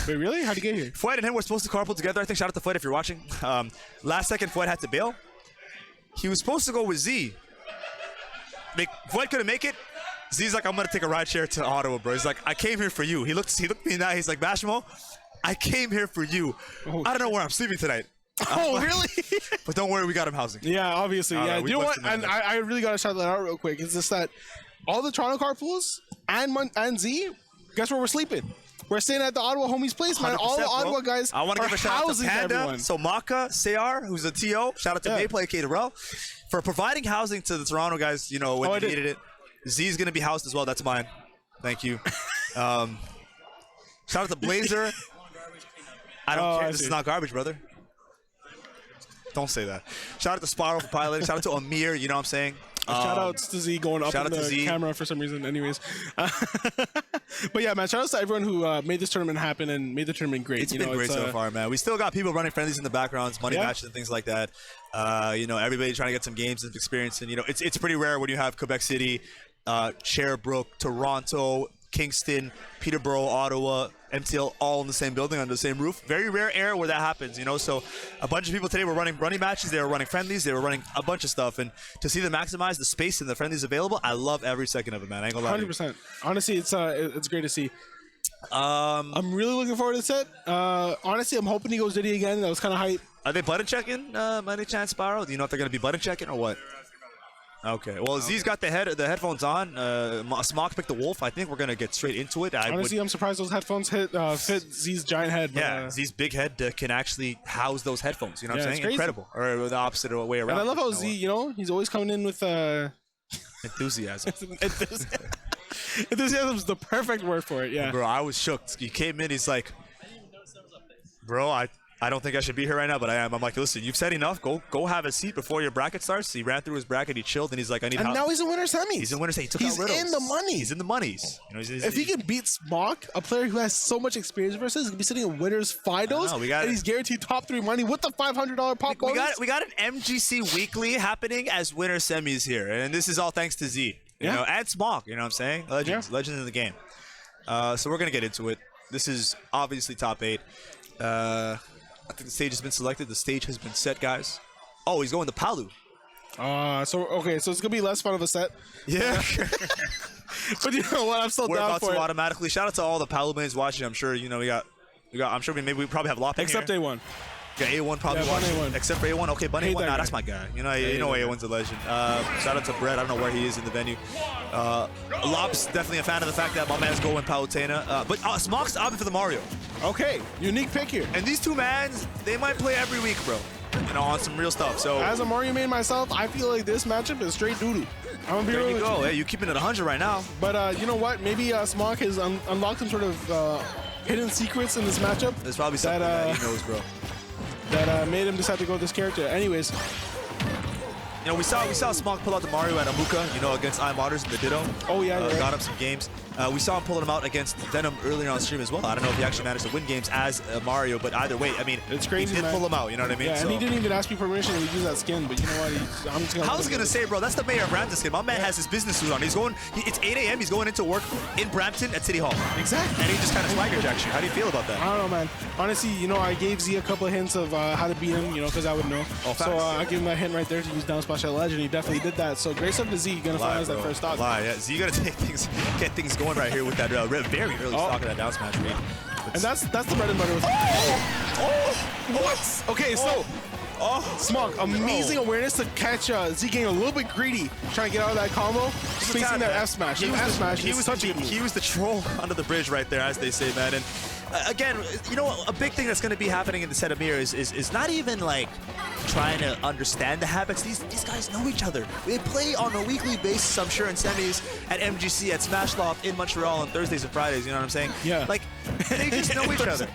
Wait, really? How'd he get here? Fouad and him were supposed to carpool together. I think shout out to Fouad if you're watching. Last second, Fouad had to bail. He was supposed to go with Z. Fouad couldn't make it. Z's like, I'm gonna take a ride share to Ottawa, bro. He's like, I came here for you. He looked me in the eye. He's like, Bashmo, I came here for you. Oh, I don't know where I'm sleeping tonight. Oh, really? But don't worry, we got him housing. Yeah, obviously. Yeah, you know what? And I really gotta shout that out real quick. It's just that all the Toronto carpools and Z, guess where we're sleeping? We're staying at the Ottawa homies place, man. All the Ottawa guys I want to give a shout out to Panda, everyone. Somaka, Sayar, who's a TO. Shout out to Mayplay, K for providing housing to the Toronto guys, you know, when they needed it. Z's going to be housed as well. That's mine. Thank you. Shout out to Blazer. I don't care. This is not garbage, brother. Don't say that. Shout out to Sparrow for piloting. Shout out to Amir. You know what I'm saying? Shout outs to Z going up in the camera for some reason. Anyways. But yeah, man, shout outs to everyone who made this tournament happen and made the tournament great. It's been great so far, man. We still got people running friendlies in the backgrounds, money matches and things like that. You know, everybody trying to get some games and experience. And, you know, it's pretty rare when you have Quebec City, Sherbrooke, Toronto, Kingston, Peterborough, Ottawa, MTL all in the same building under the same roof. Very rare era where that happens, you know. So a bunch of people today were running matches, they were running friendlies, they were running a bunch of stuff, and to see them maximize the space and the friendlies available, I love every second of it, man. I ain't gonna lie. 100%. Honestly, it's great to see. I'm really looking forward to the set. Honestly, I'm hoping he goes Diddy again. That was kind of hype. Are they button checking? Any chance, Sparrow? Do you know if they're gonna be button checking or what? Okay, well, Z's got the headphones on. Smokk picked the Wolf. I think we're going to get straight into it. Honestly, I'm surprised those headphones fit Z's giant head. Yeah, Z's big head can actually house those headphones. You know what I'm saying? Incredible. Or the opposite way around. And I love how Z, you know, he's always coming in with enthusiasm. Enthusiasm is the perfect word for it, yeah. Bro, I was shook. He came in, he's like, bro, I don't think I should be here right now, but I am. I'm like, listen, you've said enough. Go have a seat before your bracket starts. He ran through his bracket. He chilled, and he's like, I need help. And now he's in winner semis. He's in winner semis. He took he's out Riddles. In the money. He's in the monies. You know, if he can beat Smokk, a player who has so much experience versus, he's going to be sitting in winners finals, and he's guaranteed top 3 money with the $500 pop bonus. We got an MGC weekly happening as winner semis here, and this is all thanks to Z. You know, and Smokk. You know what I'm saying? Legends in the game. So we're going to get into it. This is obviously top 8. I think the stage has been selected. The stage has been set, guys. Oh, he's going to Palu. So it's gonna be less fun of a set. Yeah. But you know what? I'm still down for it. We're about to automatically. Shout out to all the Palu mains watching. I'm sure you know we got. I'm sure we probably have Lop. Except A1. Yeah, A1 probably watching. A1. Except for A1. Okay, Bunny A1. Nah, that's my guy. You know A1's a legend. Shout out to Brett. I don't know where he is in the venue. Lop's definitely a fan of the fact that my man's going Palutena. But Smokk's opting for the Mario. Okay, unique pick here. And these two mans, they might play every week, bro. You know, on some real stuff. So as a Mario main myself, I feel like this matchup is straight doo-doo. I'm gonna be there you go. Hey, you keeping it 100 right now. But you know what? Maybe Smokk has unlocked some sort of hidden secrets in this matchup. There's probably something that he knows, bro. That made him decide to go with this character. Anyways, you know, we saw Smokk pull out the Mario at Amuka, you know, against iModders in the Ditto. Oh yeah, got up some games. We saw him pulling him out against Venom earlier on stream as well. I don't know if he actually managed to win games as Mario, but either way, I mean, it's crazy. He did pull him out, you know what I mean? Yeah, and he didn't even ask me permission to use that skin, but you know what? I'm just gonna. I was gonna say, bro, that's the Mayor of Brampton skin. My man has his business suit on. He's going. It's 8 a.m. He's going into work in Brampton at City Hall. Exactly. And he just kind of swagger jacks you. How do you feel about that? I don't know, man. Honestly, you know, I gave Z a couple of hints of how to beat him, you know, because I would know. Oh, so I gave him that hint right there to use down splash at ledge, and he definitely did that. So great stuff to Z. Gonna finalize that first stock. Yeah. Z gonna get things going right here with that very early stock of that down smash read. And that's the bread and butter. What? Okay, so Smokk, amazing awareness to catch Z getting a little bit greedy, trying to get out of that combo, facing that F smash. He was the troll under the bridge right there, as they say, man. And again, you know, a big thing that's going to be happening in the set of Mirror is not even like trying to understand the habits. These guys know each other. They play on a weekly basis, I'm sure, in semis at MGC, at Smash Loft in Montreal on Thursdays and Fridays, you know what I'm saying? Yeah. Like, they just know each other.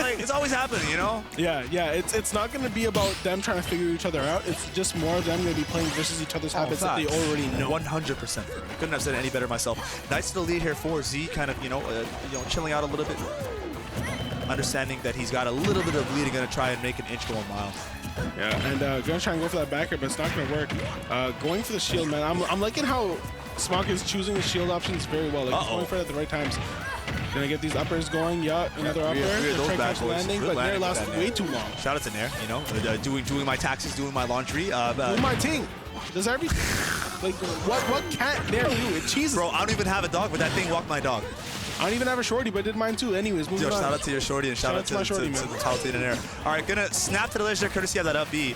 Like, it's always happening, you know? Yeah. It's not going to be about them trying to figure each other out. It's just more of them going to be playing versus each other's habits that they already know. 100%. I couldn't have said it any better myself. Nice to the lead here for Z, kind of, you know, chilling out a little bit. Understanding that he's got a little bit of lead and going to try and make an inch go a mile. Yeah, and gonna try and go for that backer, but it's not gonna work. Going for the shield, man. I'm liking how Smokk is choosing the shield options very well. Like, he's going for it at the right times. Gonna get these uppers going. Yeah, another upper. Those Try bad catch boys. landing, Good but landing Nair with lasted that way Nair. too long. Shout out to Nair, you know, doing my taxes, doing my laundry. Do my thing. Does everything. Like, what can't Nair do? It cheeses. Bro, I don't even have a dog, but that thing walked my dog. I don't even have a shorty, but I did mine too. Anyways, moving on. Shout out to your shorty and shout out to my shorty, the man. Palutena Nair. All right, gonna snap to the ledge there, courtesy of that up B.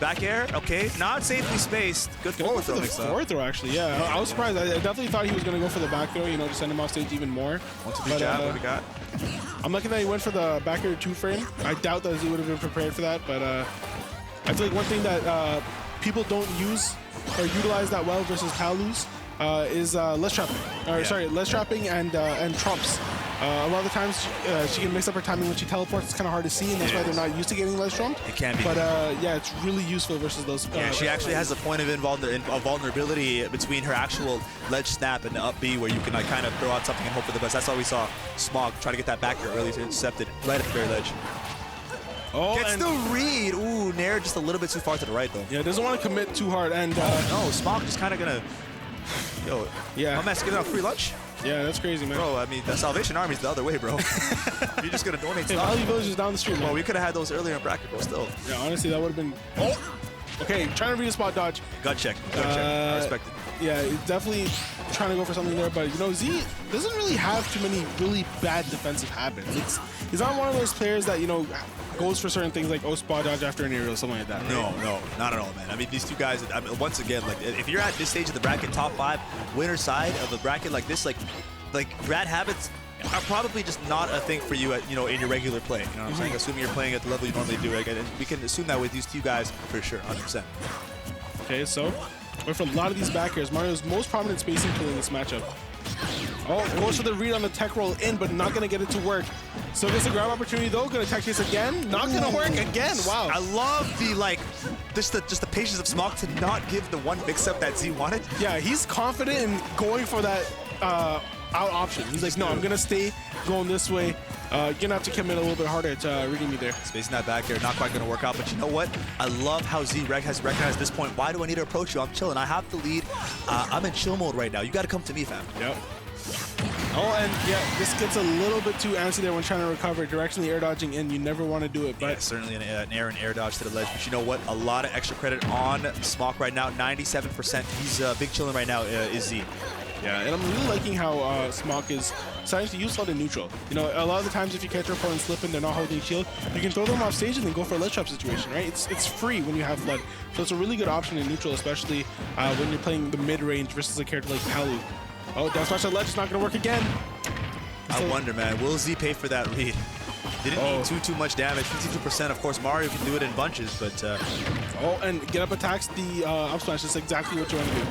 Back air, okay, not safely spaced. Good forward throw. Forward throw, actually, yeah. I was surprised. I definitely thought he was going to go for the back throw, you know, to send him off stage even more. 1-2-3 jab, what we got? I'm lucky that he went for the back air 2-frame. I doubt that he would have been prepared for that, but I feel like one thing that people don't use or utilize that well versus Palus is less trapping. Sorry, less trapping and trumps. A lot of the times she can mix up her timing when she teleports. It's kind of hard to see, and that's why they're not used to getting less trumped. It can be. But yeah, it's really useful versus those. Yeah, she actually has a point of vulnerability between her actual ledge snap and the up B, where you can like kind of throw out something and hope for the best. That's why we saw Smokk try to get that back there early to intercept it right at the very ledge. Oh, Gets the read. Ooh, Nair just a little bit too far to the right though. Yeah, doesn't want to commit too hard, and no, Smokk just kind of gonna. Yo, yeah. my man's giving out free lunch. Yeah, that's crazy, man. Bro, I mean, the Salvation Army's the other way, bro. You're just gonna donate hey, stuff. Valley Village is down the street, man. Well, we could have had those earlier in bracket, bro, still. Yeah, honestly, that would have been... Oh! Okay, trying to read a spot dodge. Gut check. Gut check. I respect it. Yeah, definitely trying to go for something there, but, you know, Z doesn't really have too many really bad defensive habits. He's not one of those players that, you know, goes for certain things like, oh, spot dodge after an aerial, something like that. No, no, not at all, man. I mean, these two guys, I mean, once again, like, if you're at this stage of the bracket, top 5, winner side of a bracket like this, like bad habits are probably just not a thing for you, you know, in your regular play. You know what I'm saying? Assuming you're playing at the level you normally do, right? And we can assume that with these two guys for sure, 100%. Okay, so we're for a lot of these back airs. Mario's most prominent spacing tool in this matchup. Oh, goes for the read on the tech roll in, but not going to get it to work. So gets a grab opportunity though. Going to tech chase again. Not going to work again. Wow. I love the just the patience of Smokk to not give the one mix-up that Z wanted. Yeah, he's confident in going for that out option. He's like, no, I'm going to stay going this way. You're going to have to commit a little bit harder to reading me there. Spacing that back here, not quite going to work out. But you know what? I love how Z has recognized this point. Why do I need to approach you? I'm chilling. I have the lead. I'm in chill mode right now. You got to come to me, fam. Yep. Oh, and yeah, this gets a little bit too antsy there when trying to recover. Directionally air dodging in, you never want to do it. But yeah, certainly an air dodge to the ledge. But you know what? A lot of extra credit on Smokk right now. 97%. He's big chilling right now. Is Z? Yeah, and I'm really liking how Smokk is starting to use a lot of neutral. You know, a lot of the times if you catch your opponent slipping, they're not holding shield, you can throw them off stage and then go for a ledge trap situation, right? It's free when you have flood. So it's a really good option in neutral, especially when you're playing the mid-range versus a character like Palu. Oh, down smash that ledge is not going to work again. I wonder, man. Will Z pay for that read? Didn't need too much damage. 52%. Of course, Mario can do it in bunches, but... Oh, and get up attacks the up smash. That's exactly what you want to do.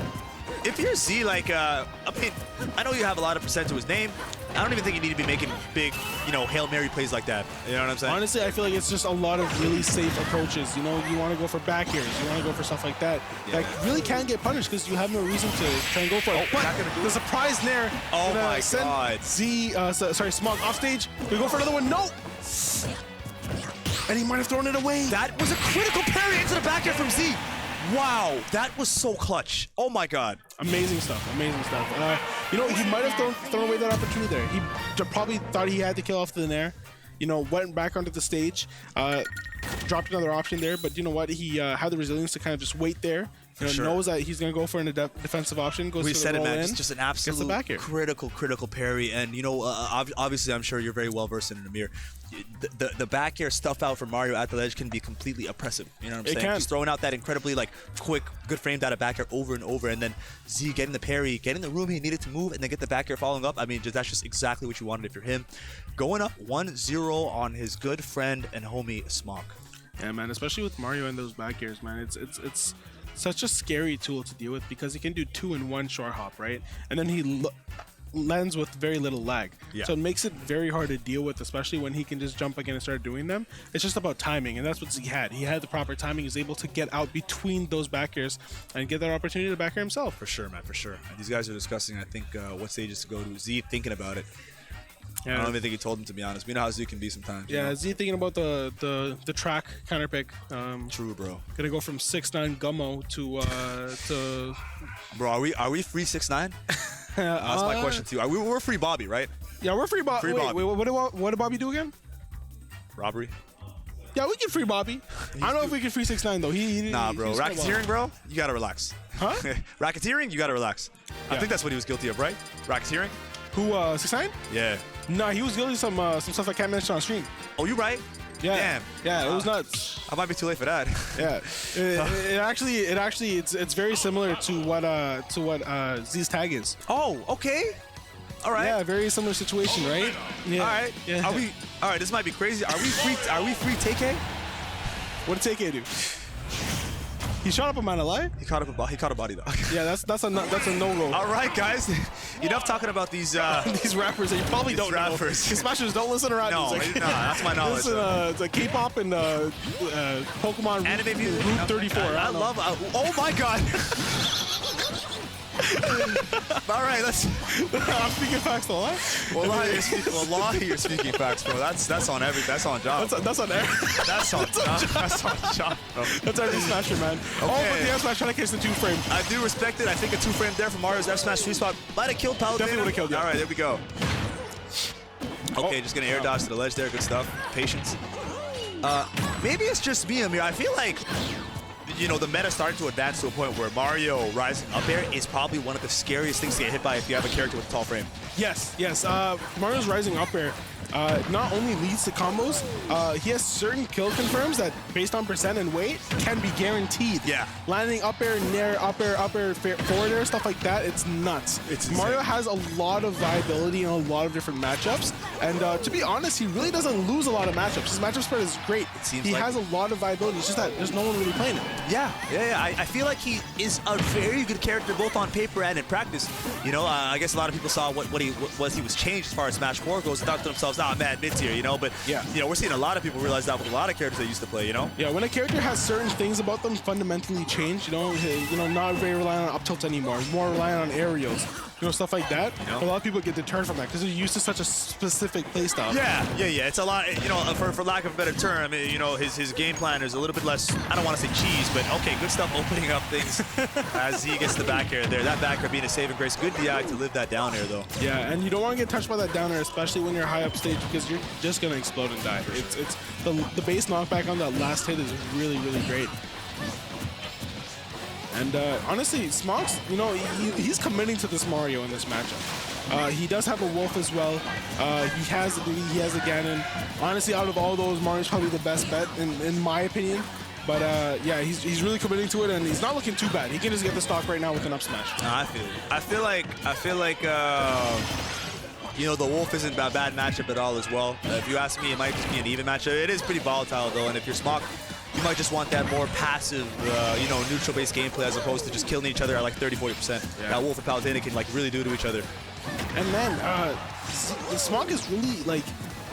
If you're Z, like, I mean, I know you have a lot of percent to his name. I don't even think you need to be making big, you know, Hail Mary plays like that. You know what I'm saying? Honestly, I feel like it's just a lot of really safe approaches. You know, you want to go for back airs. You want to go for stuff like that. Yeah. That really can get punished because you have no reason to try and go for it. But the surprise Nair. Oh my God. Z, sorry, Smokk off stage. We go for another one. No! And he might have thrown it away. That was a critical parry into the back air from Z. Wow, that was so clutch. Oh my God. Amazing stuff, amazing stuff. You know, he might have thrown away that opportunity there. He probably thought he had to kill off the Nair. You know, went back onto the stage, dropped another option there, but you know what? He had the resilience to kind of just wait there. You know, knows that he's going to go for a defensive option. Goes we for said the it, roll man. in, Just an absolute critical parry. And, you know, obviously, I'm sure you're very well versed in it, Amir. The back air stuff out from Mario at the ledge can be completely oppressive. You know what I'm saying? He's throwing out that incredibly, like, quick, good framed out of back air over and over. And then Z getting the parry, getting the room he needed to move, and then get the back air following up. I mean, that's just exactly what you wanted if you're him. Going up 1-0 on his good friend and homie, Smokk. Yeah, man, especially with Mario and those back airs, man. It's such a scary tool to deal with because he can do 2-in-1 short hop, right? And then he lands with very little lag. Yeah. So it makes it very hard to deal with, especially when he can just jump again and start doing them. It's just about timing, and that's what he had. He had the proper timing. He was able to get out between those back airs and get that opportunity to back air himself. For sure, man, for sure. And these guys are discussing, I think, what stages to go to. Z thinking about it. Yeah. I don't even think he told him, to be honest. We know how Z can be sometimes. Yeah, you know? Z thinking about the track counter pick. True, bro. Gonna go from 6'9" Gummo to. Bro, are we free 6'9"? That's my question too. We're free Bobby, right? Yeah, we're free Bobby. Free Bobby. Wait, what did Bobby do again? Robbery. Yeah, we can free Bobby. I don't know if we can free 6ix9ine though. Nah, bro. Racketeering, bro. You gotta relax. Huh? Racketeering, you gotta relax. I think that's what he was guilty of, right? Racketeering. Who? 6ix9ine? Yeah. Nah, he was guilty of some stuff I can't mention on stream. Oh, you right? Yeah. Damn. Yeah, it was nuts. I might be too late for that. Yeah. It's very similar to what Z's tag is. Oh, okay. All right. Yeah, very similar situation, right? Yeah. All right. Yeah. All right. This might be crazy. Are we free? Are we free? TK? What did TK do? He shot up a man alive. He caught a body dog. Yeah, that's a no-go. All right, guys. Enough talking about these these rappers that you probably don't know. rappers. Smashers don't listen to rap music. No, that's my knowledge. Listen to K-pop and Pokemon Anime music. Route 34. I love. Oh my God. All right, let's. I'm speaking facts though, huh? Wallahi, you're speaking facts, bro. That's on job. That's on every. That's on job, bro. That's every Smasher, man. Okay. Oh, but the F Smash trying to catch the 2-frame. I do respect it. I think a 2-frame there from Mario's F Smash 3 spot might have killed Palutena. Definitely would have killed you. All right, there we go. Okay, just gonna air dodge to the ledge there. Good stuff. Patience. Maybe it's just me, Amir. I feel like, you know, the meta starting to advance to a point where Mario rising up air is probably one of the scariest things to get hit by if you have a character with a tall frame. Yes. Mario's rising up air not only leads to combos, he has certain kill confirms that, based on percent and weight, can be guaranteed. Yeah. Landing up air, nair, up air, forward air, stuff like that, it's nuts. Mario has a lot of viability in a lot of different matchups, and to be honest, he really doesn't lose a lot of matchups. His matchup spread is great. He has a lot of viability. It's just that there's no one really playing him. Yeah. I feel like he is a very good character both on paper and in practice. You know, I guess a lot of people saw what he was changed as far as Smash 4 goes and thought to themselves, ah, man, mid-tier, you know? But, yeah, you know, we're seeing a lot of people realize that with a lot of characters they used to play, you know? Yeah, when a character has certain things about them fundamentally change, you know, not very reliant on up tilt anymore, more reliant on aerials, you know, stuff like that. You know? A lot of people get deterred from that because they're used to such a specific playstyle. Yeah. It's a lot, you know, for lack of a better term, I mean, you know, his game plan is a little bit less, I don't want to say cheese, but okay, good stuff opening up things as he gets the back air there. That back air being a saving grace. Good DI to live that down air, though. Yeah, and you don't want to get touched by that down air, especially when you're high up stage, because you're just going to explode and die. It's the base knockback on that last hit is really, really great. And honestly, Smokk, you know, he's committing to this Mario in this matchup. He does have a Wolf as well. He has a Ganon. Honestly, out of all those, Mario's probably the best bet in my opinion. But yeah, he's really committing to it, and he's not looking too bad. He can just get the stock right now with an up smash. I feel like you know, the Wolf isn't a bad matchup at all as well. If you ask me, it might just be an even matchup. It is pretty volatile though, and if you're Smokk, you might just want that more passive, you know, neutral-based gameplay as opposed to just killing each other at like 30-40%. Yeah. That Wolf and Palutena can like really do to each other. And then Smokk is really like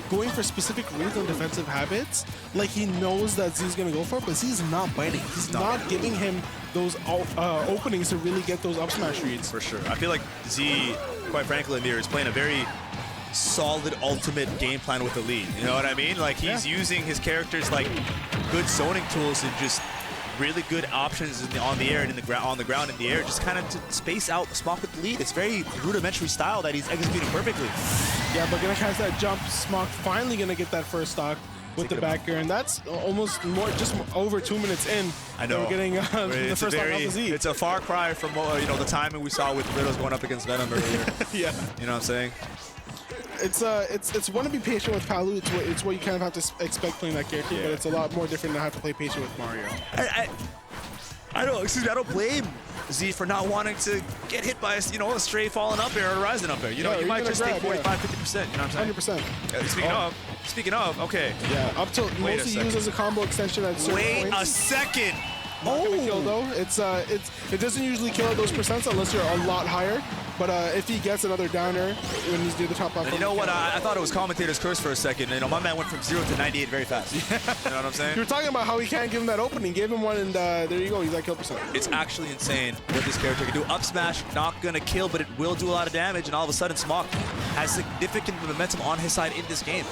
going for specific reads on defensive habits. Like he knows that Z's gonna go for it, but Z's not biting. He's not giving him those openings to really get those up smash reads. For sure. I feel like Z, quite frankly, Amir, is playing a very solid ultimate game plan with the lead. You know what I mean? Like he's using his characters like good zoning tools and just really good options on the air and on the ground in the air, just kind of to space out Smokk with the lead. It's very rudimentary style that he's executing perfectly. Yeah, but gonna catch that jump. Smokk finally gonna get that first stock with the back air, and that's almost just over 2 minutes in. I know. We're getting the first stock off the Z. It's a far cry from you know, the timing we saw with Riddles going up against Venom earlier. Yeah. You know what I'm saying? It's one to be patient with Palu. It's what you kind of have to expect playing that character, but it's a lot more different to have to play patient with Mario. I don't blame Z for not wanting to get hit by a stray falling up air or rising up air. You know, you might just take 45-50%. You know what I'm saying? 100%. Speaking of, okay. Yeah, up till mostly used as a combo extension at certain points. Wait a second. Not gonna kill though. It doesn't usually kill at those percents unless you're a lot higher. But if he gets another downer when he's near the top platform. You know what? I thought it was commentator's curse for a second. You know, my man went from 0 to 98 very fast. Yeah. You know what I'm saying? You were talking about how he can't give him that opening. Gave him one, and there you go. He's at kill percent. It's actually insane what this character can do. Up smash, not gonna kill, but it will do a lot of damage. And all of a sudden, Smokk has significant momentum on his side in this game.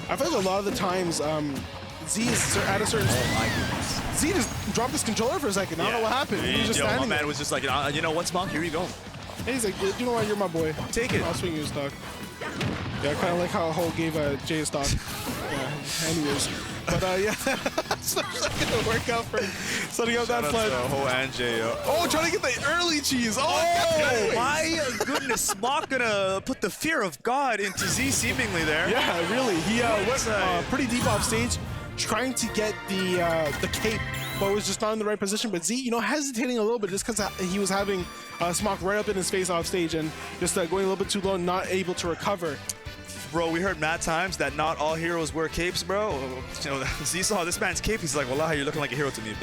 I feel like a lot of the times, Z is at a certain. Oh my goodness. Z just dropped his controller for a second. I don't know what happened. He was just standing my man there. was just like, you know what, Smokk? Here you go. Hey, he's like, you know what? You're my boy. Take it. I'll swing you a stock. Yeah, kind of like how Ho gave Jay a stock. Yeah, anyways. But yeah, it's not going to work out for setting up that flood. Ho and Jay. Oh, trying to get the early cheese. Oh, my goodness. Smokk going to put the fear of God into Z seemingly there. Yeah, really. He went pretty deep off stage, trying to get the cape, but was just not in the right position. But Z, hesitating a little bit just because he was having Smokk right up in his face off stage and just going a little bit too low, not able to recover. Bro, we heard mad times that not all heroes wear capes, bro. Z saw this man's cape. He's like, "Wallah, you're looking like a hero to me."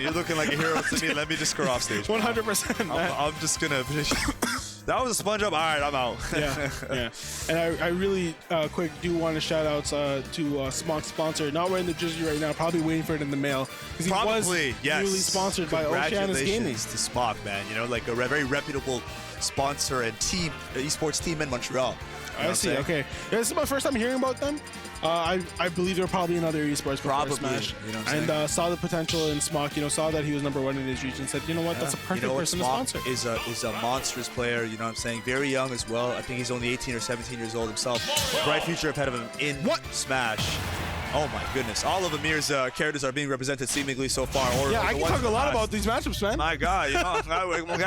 You're looking like a hero to me. Let me just go off stage. 100%. I'm just gonna. That was a sponge up. All right, I'm out. Yeah. And I really quick do want to shout outs to Smokk's sponsor. Not wearing the jersey right now, probably waiting for it in the mail. Because he was newly sponsored by Oceanus Gaming. Congratulations to Smokk, man. Like a very reputable sponsor and team, esports team in Montreal. I see. Okay, this is my first time hearing about them. I believe they're probably in other esports before Smash, and saw the potential in Smokk. Saw that he was #1 in his region. Said, you know what, that's a perfect person to sponsor. Is a monstrous player. You know what I'm saying? Very young as well. I think he's only 18 or 17 years old himself. Bright future ahead of him in Smash. Oh my goodness! All of Amir's characters are being represented seemingly so far. Yeah, I can talk a lot about these matchups, man. My God, guys,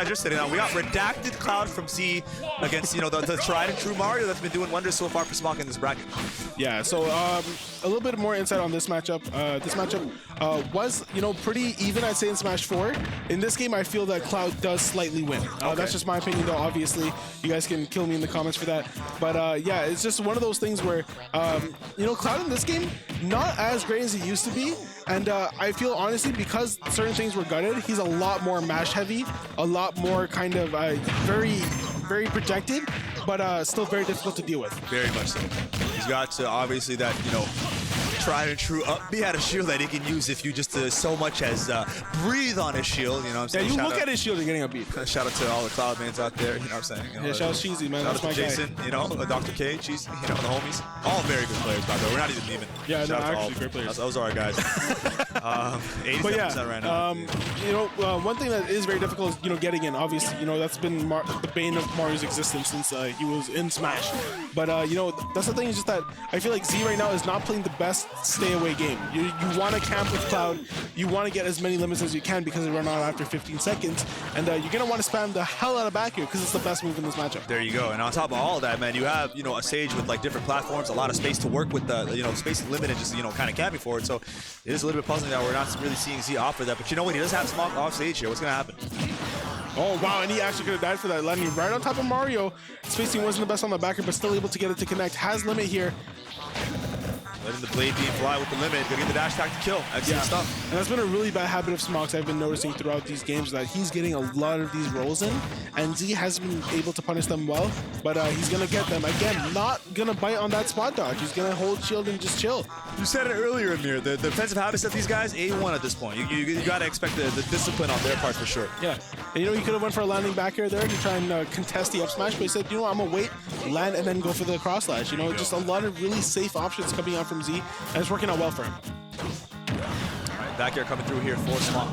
you're sitting down. We got redacted Cloud from Z against the tried and true Mario that's been doing wonders so far for Smokk in this bracket. Yeah, so a little bit more insight on this matchup. This matchup was pretty even, I'd say, in Smash 4. In this game, I feel that Cloud does slightly win. That's just my opinion, though. Obviously, you guys can kill me in the comments for that. But yeah, it's just one of those things where Cloud in this game, not as great as he used to be, and I feel honestly because certain things were gutted, he's a lot more mash heavy, a lot more kind of very projected, but still very difficult to deal with. Very much so. He's got obviously that tried and true up. He had a shield that he can use if you just so much as breathe on his shield. You know what I'm saying? Yeah, you look at his shield and getting a beat. Shout out to all the Cloud mains out there. You know what I'm saying? Yeah, shout out to Cheesy, man. Shout That's out my to Jason. guy. Dr. K, Cheesy. The homies. All very good players, by the way. We're not even memeing. Yeah, shout out to actually great players. Those are our guys. 87% right now. One thing that is very difficult is getting in. Obviously, that's been the bane of Mario's existence since he was in Smash. But that's the thing, is just that I feel like Z right now is not playing the best stay away game. You want to camp with Cloud, you want to get as many limits as you can because they run out after 15 seconds, and you're going to want to spam the hell out of back here because it's the best move in this matchup. There you go. And on top of all of that, man, you have a Sage with different platforms, a lot of space to work with, space is limited, just kind of camping forward. So it is a little bit puzzling that we're not really seeing Z offer that. But you know what? He does have Smokk off stage here. What's going to happen? Oh, wow, and he actually could have died for that, landing right on top of Mario. Spacing wasn't the best on the backer, but still able to get it to connect. Has limit here. Letting the blade beam fly with the limit. Gonna get the dash attack to kill. Excellent stuff. And that's been a really bad habit of Smokk's I've been noticing throughout these games, that he's getting a lot of these rolls in, and Z hasn't been able to punish them well, but he's gonna get them. Again, not gonna bite on that spot dodge. He's gonna hold shield and just chill. You said it earlier, Amir. The defensive habits of these guys, A1 at this point. You gotta expect the discipline on their part for sure. Yeah. And he could have went for a landing back air there to try and contest the up smash, but he said, I'm gonna wait, land, and then go for the cross slash. Just a lot of really safe options coming out from Z, and it's working out well for him. All right, back air coming through here for Smokk.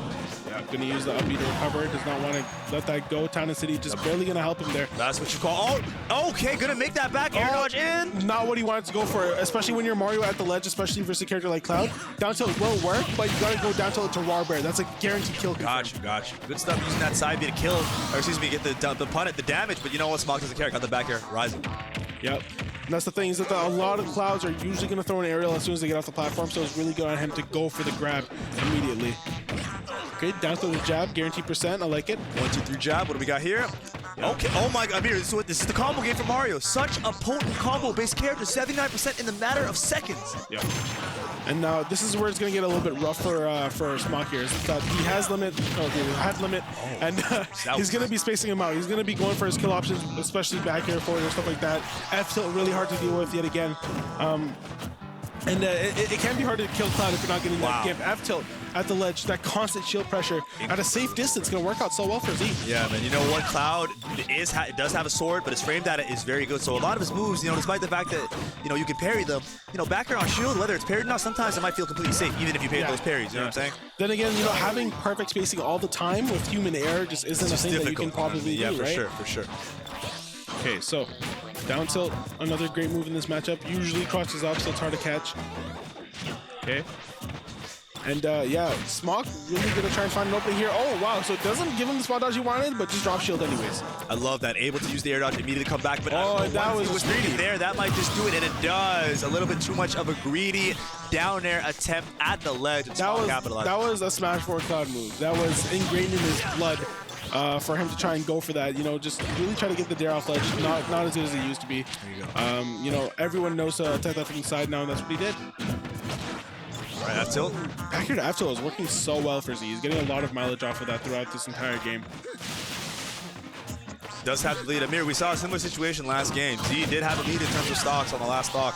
Yeah, gonna use the up B to recover. Does not want to let that go. Town and City just barely gonna help him there. That's what you call. Oh, okay, gonna make that back air dodge in. Not what he wanted to go for, especially when you're Mario at the ledge, especially versus a character like Cloud. Down tilt will work, but you gotta go down tilt to raw bear. That's a guaranteed kill. Got you. Good stuff using that side B to kill, or excuse me, get the pun at the damage. But you know what? Smokk doesn't care. Got the back air rising. Yep. And that's the thing, is that a lot of Clouds are usually going to throw an aerial as soon as they get off the platform, so it's really good on him to go for the grab immediately. Okay, down to the jab, guaranteed percent. I like it. 1, 2, 3 jab. What do we got here? Yep. Okay. Oh my God, Amir, this is the combo game for Mario. Such a potent combo-based character, 79% in the matter of seconds. Yeah. And this is where it's going to get a little bit rough for Smokk here. Is that he has limit, he had limit, and he's going to be spacing him out. He's going to be going for his kill options, especially back here, forward, or stuff like that. F tilt really hard to deal with yet again. And it can be hard to kill Cloud if you're not getting that gimp. F tilt at the ledge, that constant shield pressure at a safe distance, going to work out so well for Z. Yeah, man. You know what? Cloud does have a sword, but his frame data is very good. So a lot of his moves, despite the fact that you can parry them, back air on shield, whether it's parried or not, sometimes it might feel completely safe, even if you parry those parries. You know what I'm saying? Then again, having perfect spacing all the time with human air just isn't a thing that you can probably do, right? For sure. Okay, so Down tilt, another great move in this matchup. Usually crosses up, so it's hard to catch. Okay. And yeah, Smokk really gonna try and find an opening here. Oh wow, so it doesn't give him the spot dodge he wanted, but just drop shield anyways. I love that. Able to use the air dodge, immediately come back, but that was greedy there. That might just do it, and it does. A little bit too much of a greedy down air attempt at the ledge. That was a smash forward cloud move. That was ingrained in his blood for him to try and go for that. You know, just really try to get the dare off ledge. Not as good as he used to be. There you go. You know, everyone knows to attack that from the side now, and that's what he did. All right, F tilt. Back here to F tilt is working so well for Z. He's getting a lot of mileage off of that throughout this entire game. Does have the lead. Amir, we saw a similar situation last game. Z did have a lead in terms of stocks on the last stock.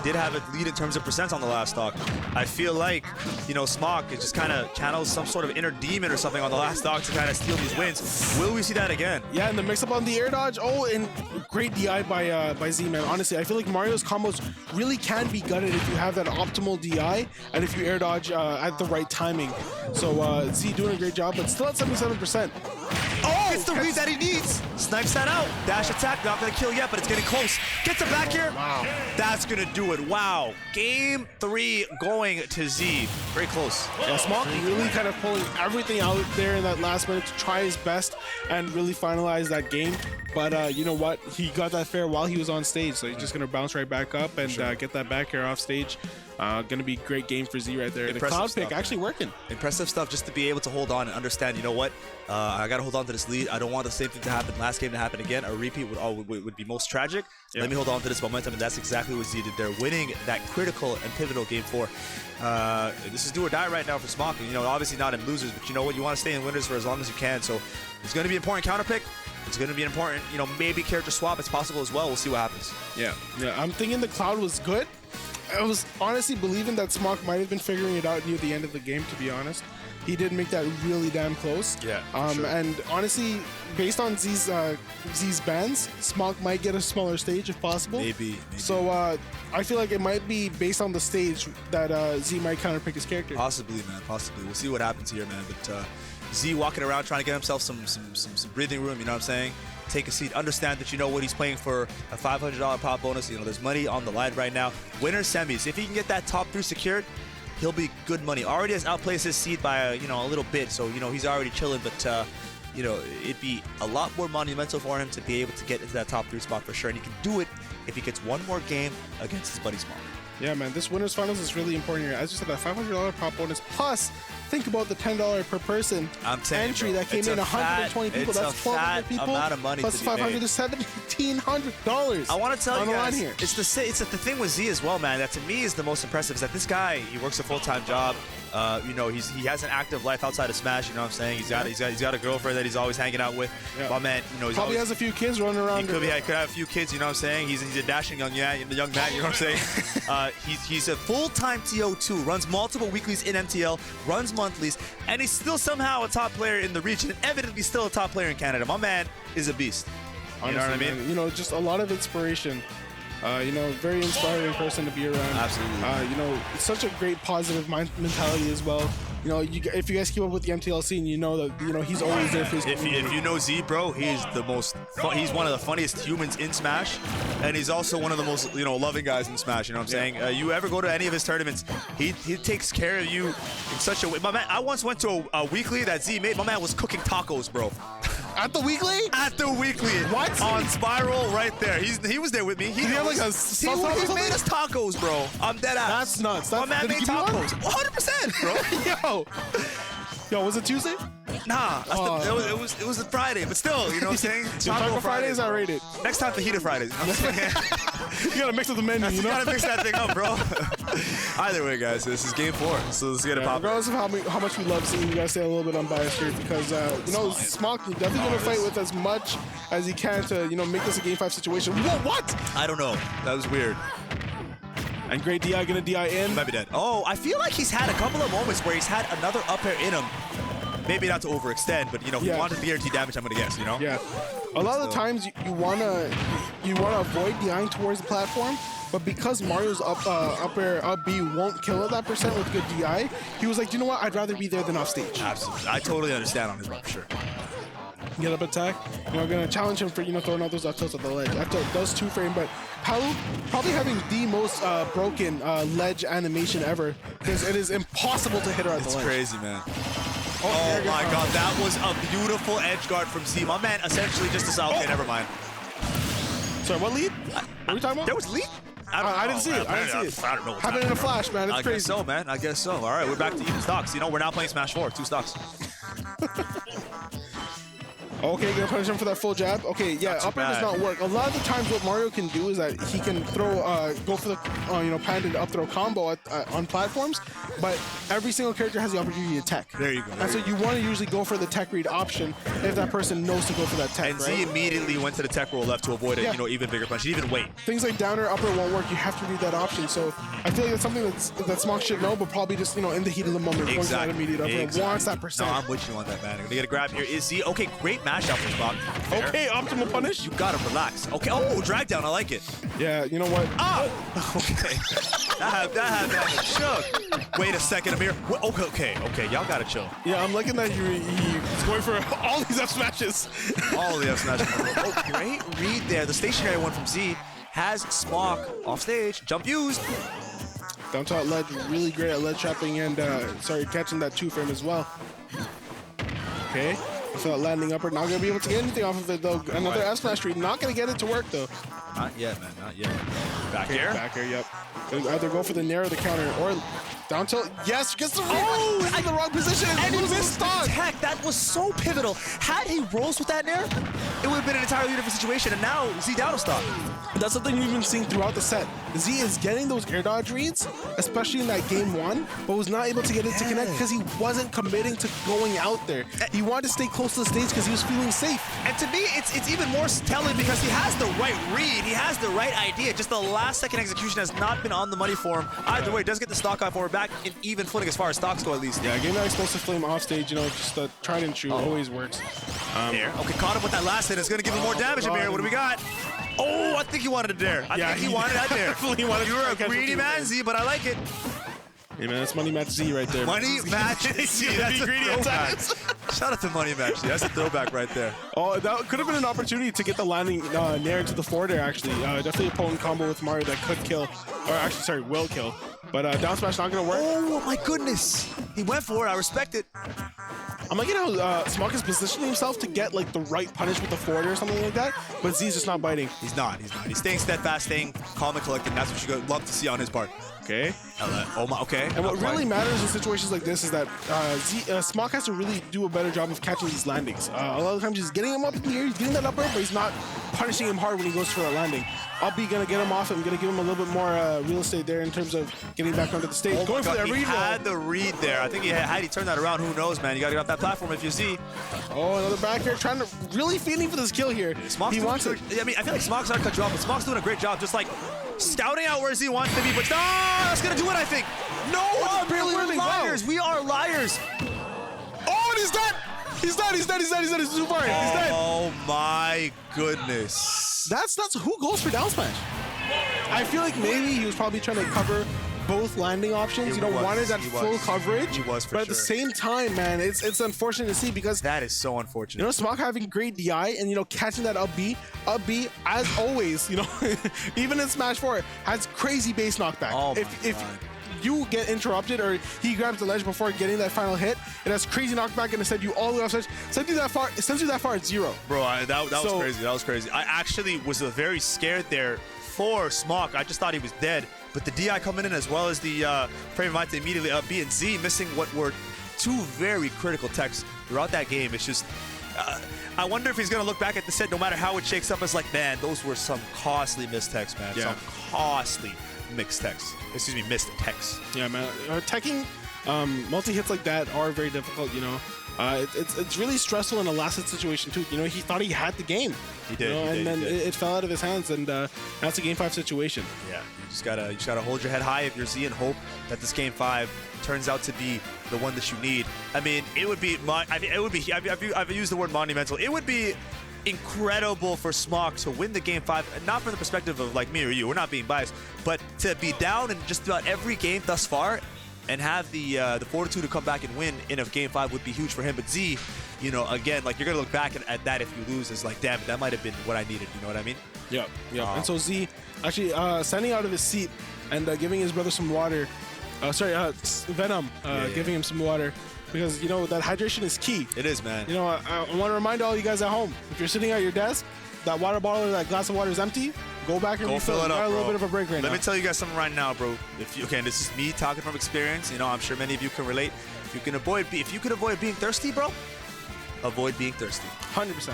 Did have a lead in terms of percents on the last stock. I feel like, you know, Smokk just kind of channels some sort of inner demon or something on the last stock to kind of steal these wins. Will we see that again? Yeah, and the mix-up on the air dodge. Oh, and great DI by Z, man. Honestly, I feel like Mario's combos really can be gutted if you have that optimal DI and if you air dodge at the right timing. So Z doing a great job, but still at 77%. Oh, it's the read that he needs. Snipes that out. Dash attack, not gonna kill yet, but it's getting close. Gets it back here. Wow. That's gonna do it. Wow. Game 3 going to Z. Very close. Yeah, Smokk really kind of pulling everything out there in that last minute to try his best and really finalize that game. But you know what? He got that fair while he was on stage, so he's just gonna bounce right back up and get that back air off stage. Gonna be a great game for Z right there. The cloud pick actually working. Impressive stuff just to be able to hold on and understand, you know what? I gotta hold on to this lead. I don't want the same thing to happen last game to happen again. A repeat would be most tragic. Yeah. Let me hold on to this momentum, and that's exactly what Z did there, winning that critical and pivotal game 4. This is do or die right now for Smokk. You know, obviously not in losers, but you know what? You want to stay in winners for as long as you can. So it's going to be an important counter pick. It's going to be an important, you know, maybe character swap. It's possible as well. We'll see what happens. Yeah, I'm thinking the cloud was good. I was honestly believing that Smokk might have been figuring it out near the end of the game, to be honest. He did make that really damn close. Yeah, sure. And honestly, based on Z's bans, Smokk might get a smaller stage if possible. Maybe. So I feel like it might be based on the stage that Z might counterpick his character. Possibly, man. Possibly. We'll see what happens here, man. But Z walking around trying to get himself some breathing room. You know what I'm saying? Take a seat. Understand that you know what he's playing for a $500 pop bonus. You know, there's money on the line right now. Winner semis. If he can get that top 3 secured, he'll be good money. Already has outplaced his seed by a little bit, so you know he's already chilling. But you know, it'd be a lot more monumental for him to be able to get into that top 3 spot for sure, and he can do it if he gets one more game against his buddy Smokk. Yeah, man, this winners finals is really important here. As you said, that $500 pop bonus plus. Think about the $10 per person entry that came in 120 people. That's 1,200 people. Amount of money plus 500 to $1,700. I want to tell you guys, here. It's the thing with Z as well, man. That to me is the most impressive. Is that this guy, he works a full-time job. You know, he has an active life outside of Smash. You know what I'm saying? He's got a girlfriend that he's always hanging out with. Yeah. My man, you know, probably has a few kids running around. He could have a few kids. You know what I'm saying? He's a dashing young man. You know what I'm saying? He's a full-time TO2. Runs multiple weeklies in MTL. Runs monthlies, and he's still somehow a top player in the region. And evidently still a top player in Canada. My man is a beast. Honestly, you know what I mean? Man, you know, just a lot of inspiration. You know, very inspiring person to be around. Absolutely. You know, it's such a great positive mentality as well. You know, if you guys keep up with the MTL scene, you know that he's always there for his community. If you know Z, bro, he's he's one of the funniest humans in Smash, and he's also one of the most loving guys in Smash. You know what I'm saying? You ever go to any of his tournaments, he takes care of you in such a way. My man, I once went to a weekly that Z made. My man was cooking tacos, bro. At the weekly? At the weekly. What? On Spiral right there. He was there with me. He made us tacos, bro. I'm dead ass. That's nuts. My man made tacos. 100%, bro. Yo, was it Tuesday? Nah, it was a Friday, but still, you know what I'm saying? Taco Fridays are rated. Next time, fajita Fridays. You know what I'm saying? You gotta mix up the menu, You gotta mix that thing up, bro. Either way, guys, this is game 4, so let's get it popping. Regardless of how much we love seeing, you guys stay a little bit unbiased here because, Smokk definitely gonna fight with as much as he can to, make this a game 5 situation. Whoa, what? I don't know. That was weird. And great DI gonna DI in. Might be dead. Oh, I feel like he's had a couple of moments where he's had another up air in him. Maybe not to overextend, but he wanted the guaranteed damage. I'm gonna guess, Yeah. A lot of the times you wanna avoid DIing towards the platform, but because Mario's up air up B won't kill at that percent with good DI, he was like, you know what? I'd rather be there than off stage. Absolutely. I totally understand on his run for sure. Get up attack. gonna challenge him for throwing out those up tilts at the ledge. That does 2-frame, but Palu probably having the most broken ledge animation ever because it is impossible to hit her at the ledge. It's crazy, man. Oh my God, that was a beautiful edge guard from Z. My man essentially just decided, okay, never mind. Sorry, what lead? What are we talking about? There was lead? I didn't see it. I don't know. Happened in a flash, man. It's crazy. I guess so, man. I guess so. All right, we're back to even stocks. We're now playing Smash 4, 2 stocks. Okay, gonna punish him for that full jab. Okay, yeah, up air does not work. A lot of the times what Mario can do is that he can throw, go for the, panned up throw combo on platforms, but every single character has the opportunity to tech. There you go. And so you want to usually go for the tech read option if that person knows to go for that tech, and Z immediately went to the tech roll left to avoid it, even bigger punch. He didn't even wait. Things like downer, upper won't work. You have to read that option. So I feel like it's something that Smokk should know, but probably just, in the heat of the moment, going for that immediate upper, wants that percent. No, I'm with you on that, man. They get a grab here. Is Z? Okay, great mashup for Smokk. Fair. Okay, optimal punish. You gotta relax. Okay, oh, drag down. I like it. Yeah, you know what? Ah! Okay. that had shook. Wait a second, Amir. Okay. Y'all gotta chill. Yeah, I'm liking that he's going for all these F smashes. All the F smashes. Oh, great read there. The stationary one from Z has Smokk off stage. Jump used. Down to ledge, really great at ledge trapping and catching that 2-frame as well. Okay. So landing upper, not gonna be able to get anything off of it though. Another S smash read, not gonna get it to work though. Not yet, man, not yet. Back here? Back here, yep. Either go for the nair or the counter, or down tilt. Yes, gets the in the wrong position. And he missed the tech. That was so pivotal. Had he rolls with that nair, it would have been an entirely different situation. And now Z down to stop. That's something we've been seeing throughout the set. Z is getting those air dodge reads, especially in that game 1, but was not able to get it to connect because he wasn't committing to going out there. He wanted to stay close to the stage because he was feeling safe. And to me, it's even more telling because he has the right read, he has the right idea. Just the last second execution has not been on the money for him. Either way, does get the stock out forward back in even footing as far as stocks go at least. Yeah, getting that explosive flame off stage, just the tried and true always works. Okay, caught him with that last hit. It's going to give him more damage, Amir. What do we got? Oh, I think he wanted it there. I think he wanted that there. You're a greedy man, Z, but I like it. Hey man, that's Money Match Z right there. Money Match Z. That's a throwback. Shout out to Money Match Z. That's a throwback right there. Oh, that could have been an opportunity to get the landing nair into the forward air, actually. Definitely a potent combo with Mario that could kill. Or actually, sorry, will kill. But down smash not going to work. Oh my goodness. He went for it. I respect it. I'm liking how Smokk is positioning himself to get like the right punish with the forward or something like that, but Z's just not biting. He's not. He's staying steadfast, staying calm and collected. That's what you love to see on his part. Okay. Oh my. Okay. And what really matters in situations like this is that Smokk has to really do a better job of catching these landings. A lot of times he's getting him up in the air, he's getting that up air, but he's not punishing him hard when he goes for that landing. I'll be gonna get him off and gonna give him a little bit more real estate there in terms of getting back onto the stage. Going for that read. He had the read there. I think had he turned that around, who knows, man? You gotta get off that platform if you see. Oh, another back air, trying to really feeding for this kill here. He wants it. I mean, I feel like Smokk's not cut you off, but Smokk's doing a great job, just like scouting out where Z wants to be. But that's gonna do it, I think. No, we're liars. We are liars. Oh, and he's dead. He's dead. He's too far. He's dead. Oh my goodness. That's who goes for down smash. I feel like maybe he was probably trying to cover both landing options. Wanted that full coverage. He was, but at the same time, man, it's unfortunate to see because that is so unfortunate. Smokk having great DI and catching that up B as always. Even in Smash 4 has crazy base knockback. Oh if you get interrupted or he grabs the ledge before getting that final hit, it has crazy knockback and instead you all the way off stage. Sends you that far at 0. Bro, that was crazy. That was crazy. I actually was very scared there for Smokk. I just thought he was dead. But the DI coming in as well as the frame of immediately up B and Z missing what were 2 very critical techs throughout that game. It's just I wonder if he's going to look back at the set no matter how it shakes up. It's like, man, those were some costly missed techs, man. Yeah. Some costly missed techs. Missed techs. Yeah, man. Teching multi-hits like that are very difficult, It's really stressful in a last hit situation, too. He thought he had the game. He did. And then it fell out of his hands, and that's a Game 5 situation. Yeah, you just gotta hold your head high if you're Z and hope that this Game 5 turns out to be the one that you need. I mean, I've used the word monumental. It would be incredible for Smokk to win the Game 5, not from the perspective of like me or you, we're not being biased, but to be down in just about every game thus far and have the fortitude to come back and win in a game 5 would be huge for him. But Z, you know, again, like, you're gonna look back at that if you lose as like, damn, that might have been what I needed. You know what I mean? Yeah, yeah. And so Z actually standing out of his seat and giving his brother some water. Venom giving him some water, because you know that hydration is key. It is, man. You know, I want to remind all you guys at home, if you're sitting at your desk, that water bottle or that glass of water is empty, go back and refill it. Up, a little bit of a break right now. Let me tell you guys something right now, bro. Okay, this is me talking from experience. You know, I'm sure many of you can relate. If you can avoid being thirsty, bro, avoid being thirsty. 100%.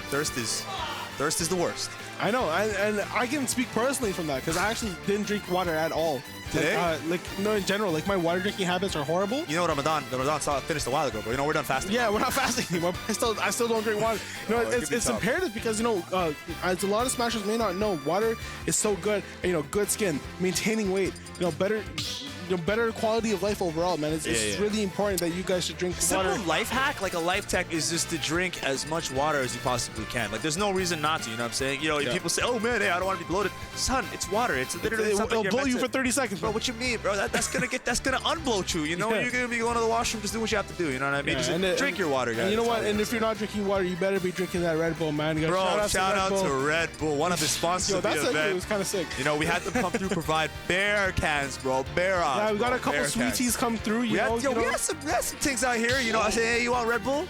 Thirst is the worst. I know, and I can speak personally from that, because I actually didn't drink water at all. Today? No, in general, like, my water drinking habits are horrible. You know, Ramadan finished a while ago, bro. You know, we're done fasting. Yeah, we're not fasting anymore. I still don't drink water. You know, it's imperative, because, you know, as a lot of smashers may not know, water is so good. And, you know, good skin, maintaining weight, you know, better quality of life overall, man. It's really important that you guys should drink water. Simple life hack, like a life tech, is just to drink as much water as you possibly can. Like, there's no reason not to, you know what I'm saying? You know, people say, oh man, hey, I don't want to be bloated. Son, it's water. It's literally it'll blow you for 30 seconds, bro. What you mean, bro? That's gonna unbloat you. You know, you're gonna be going to the washroom, just do what you have to do. You know what I mean? Just drink your water, guys. And you know what? And if you're not drinking water, you better be drinking that Red Bull, man. Bro, shout out to Red Bull, one of the sponsors of the event. It was kind of sick. You know, we had them come through, provide bear cans, bro. Yeah, we got a couple sweeties come through. We had some things out here. You know, I say, hey, you want Red Bull?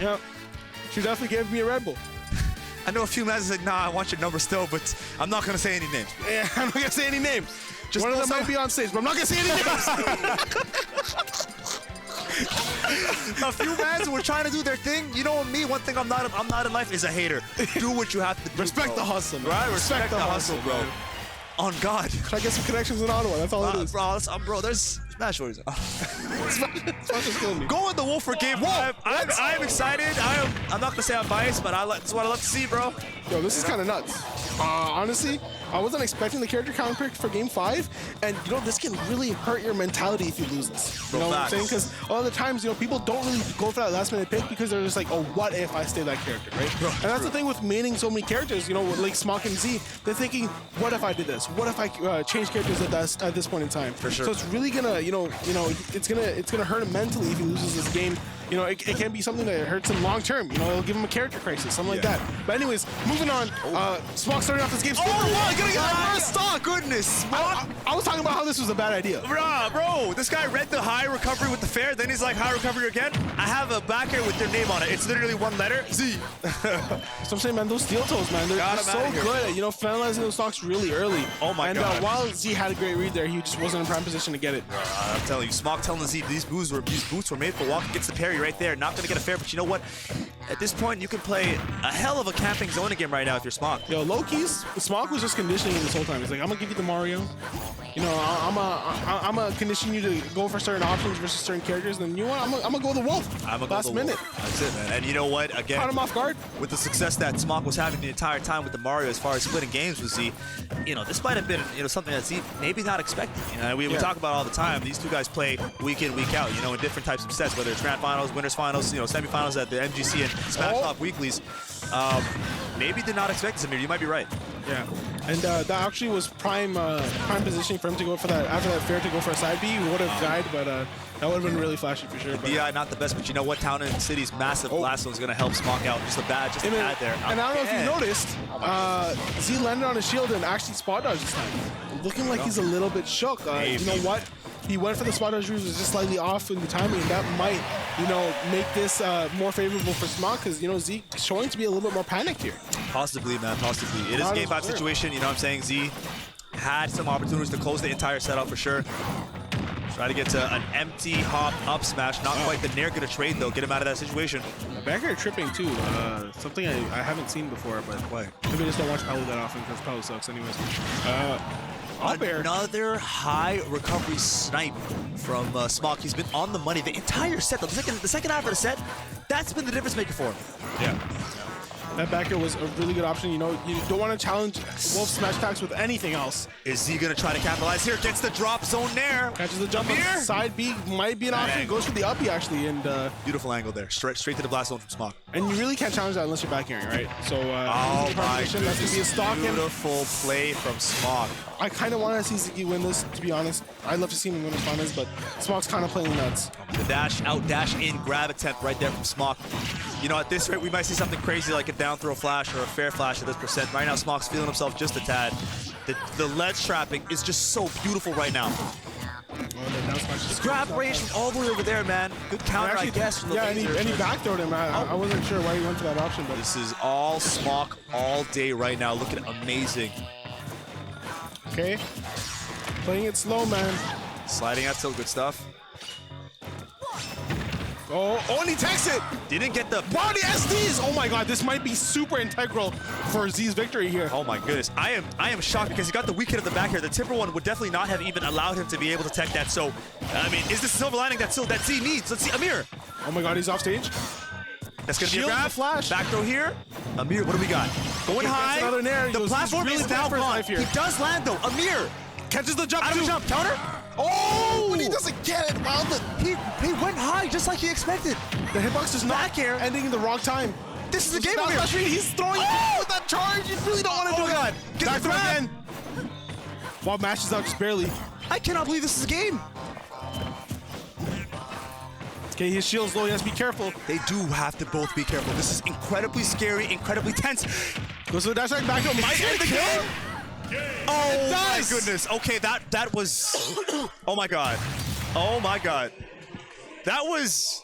Yeah, she definitely gave me a Red Bull. I know a few men said, nah, I want your number still, but I'm not going to say any names. Yeah, I'm not going to say any names. Just one of them might be on stage, but I'm not going to say any names. A few men were trying to do their thing. You know me, one thing I'm not in life is a hater. Do what you have to do. Respect the hustle, man. Right? Respect the hustle, bro. Man. On God. Can I get some connections in Ottawa? That's all it is. Bro, there's Smash Stories. Go with the Wolf for game 5. I'm excited. I'm not gonna say I'm biased, but that's what I love to see, bro. Yo, this is kind of nuts. Honestly, I wasn't expecting the character count pick for game 5, and you know, this can really hurt your mentality if you lose this. You know what I'm saying? Because a lot of the times, you know, people don't really go for that last minute pick because they're just like, oh, what if I stay that character, right? And that's the thing with maining so many characters, you know, like Smokk and Z, they're thinking, what if I did this? What if I change characters at this point in time? For sure. So it's really gonna, you know, it's gonna hurt him mentally if he loses this game. You know, it can be something that hurts him long term. You know, it'll give him a character crisis, something like that. But anyways, moving on. Smokk starting off this game. Oh, gonna get my first stock. Goodness, Smokk. I was talking about how this was a bad idea. Bro, this guy read the high recovery with the fair, then he's like, high recovery again. I have a back here with their name on it. It's literally one letter, Z. So I'm saying, man, those steel toes, man, they're so good at, you know, finalizing those stocks really early. Oh my God. And while Z had a great read there, he just wasn't in prime position to get it. I'm telling you, Smokk telling Z these boots were made for walking. Gets the parry right there. Not gonna get a fair, but you know what? At this point, you can play a hell of a camping zoning game right now if you're Smokk. Yo, low-keys, Smokk was just conditioning this whole time. He's like, I'm gonna give you the Mario. You know, I'm gonna condition you to go for certain options versus certain characters. Then you know what? I'm gonna go the Wolf. Last minute. That's it, man. And you know what? Again, caught him off guard. With the success that Smokk was having the entire time with the Mario, as far as splitting games with Z, you know, this might have been, you know, something that Z maybe not expected. You know, we talk about all the time. These two guys play week in, week out. You know, in different types of sets, whether it's grand finals, winners finals, you know, semifinals at the MGC and Smash Top Weeklies. Maybe did not expect this, Amir. You might be right. Yeah, and that actually was prime positioning for him to go for that, after that fair, to go for a side B. He would have died, but that would have been really flashy for sure. DI not the best, but you know what? Town and City's massive blast zone is going to help Smokk out. Just a bad there. And I don't know if you noticed, Z landed on his shield and actually spot dodged this time. Looking like he's a little bit shook. You know what? He went for the spot dodge, was just slightly off in the timing, and that might, you know, make this more favorable for Smokk, because, you know, Z showing to be a little bit more panicked here. Possibly, man, possibly. It is a game 5 situation, you know what I'm saying? Z had some opportunities to close the entire setup for sure. Try to get to an empty hop up smash. Not quite the Nair gonna trade though. Get him out of that situation. Back air tripping too. Something I haven't seen before, but maybe I just don't watch Palu that often because Palu sucks anyways. Another high recovery snipe from Smokk. He's been on the money the entire set. The second half of the set, that's been the difference maker for him. Yeah. That back air was a really good option. You know, you don't want to challenge Wolf smash attacks with anything else. Is he going to try to capitalize here? Gets the drop zone Nair. Catches the jump on side B. Might be an option. Goes for the uppie, actually. And beautiful angle there. Straight to the blast zone from Smokk. And you really can't challenge that unless you're back airing, right? So, oh my goodness. That's going to be a stock. Beautiful play from Smokk. I kind of want to see Ziggy win this, to be honest. I'd love to see him win the finals, but Smokk's kind of playing nuts. The dash, out dash in, grab attempt right there from Smokk. You know, at this rate, we might see something crazy like a down throw flash or a fair flash at this percent. Right now, Smokk's feeling himself just a tad. The ledge trapping is just so beautiful right now. Grab range from all the way over there, man. Good counter, I guess. Yeah, and he backdoed him. I wasn't sure why he went for that option, but this is all Smokk all day right now. Looking amazing. Okay. Playing it slow, man. Sliding out still good stuff. Oh, and he takes it! Didn't get the... Wow, the SDs! Oh my god, this might be super integral for Z's victory here. Oh my goodness. I am shocked because he got the weak hit at the back here. The Tipper one would definitely not have even allowed him to be able to tech that. So, I mean, is this silver lining that Z needs? Let's see, Amir. Oh my god, he's off stage. That's going to be a grab. Flash. Back throw here. Amir, what do we got? Going high. Another nair. The platform really is now gone. Here. He does land though. Amir catches the jump. Out of jump. Counter. Oh, but he doesn't get it. Wow, he went high just like he expected. The hitbox is not ending in the wrong time. This is the game over here. He's throwing with that charge. You really don't want to do that. Get the grab. While mashes out just barely. I cannot believe this is a game. Okay, his shield's low. He has to be careful. They do have to both be careful. This is incredibly scary, incredibly tense. Goes to the dash back to might end the game. Oh my goodness. Okay, that was... Oh my god. Oh my god. That was...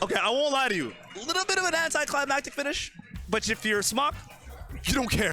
Okay, I won't lie to you. A little bit of an anticlimactic finish, but if you're Smokk, you don't care.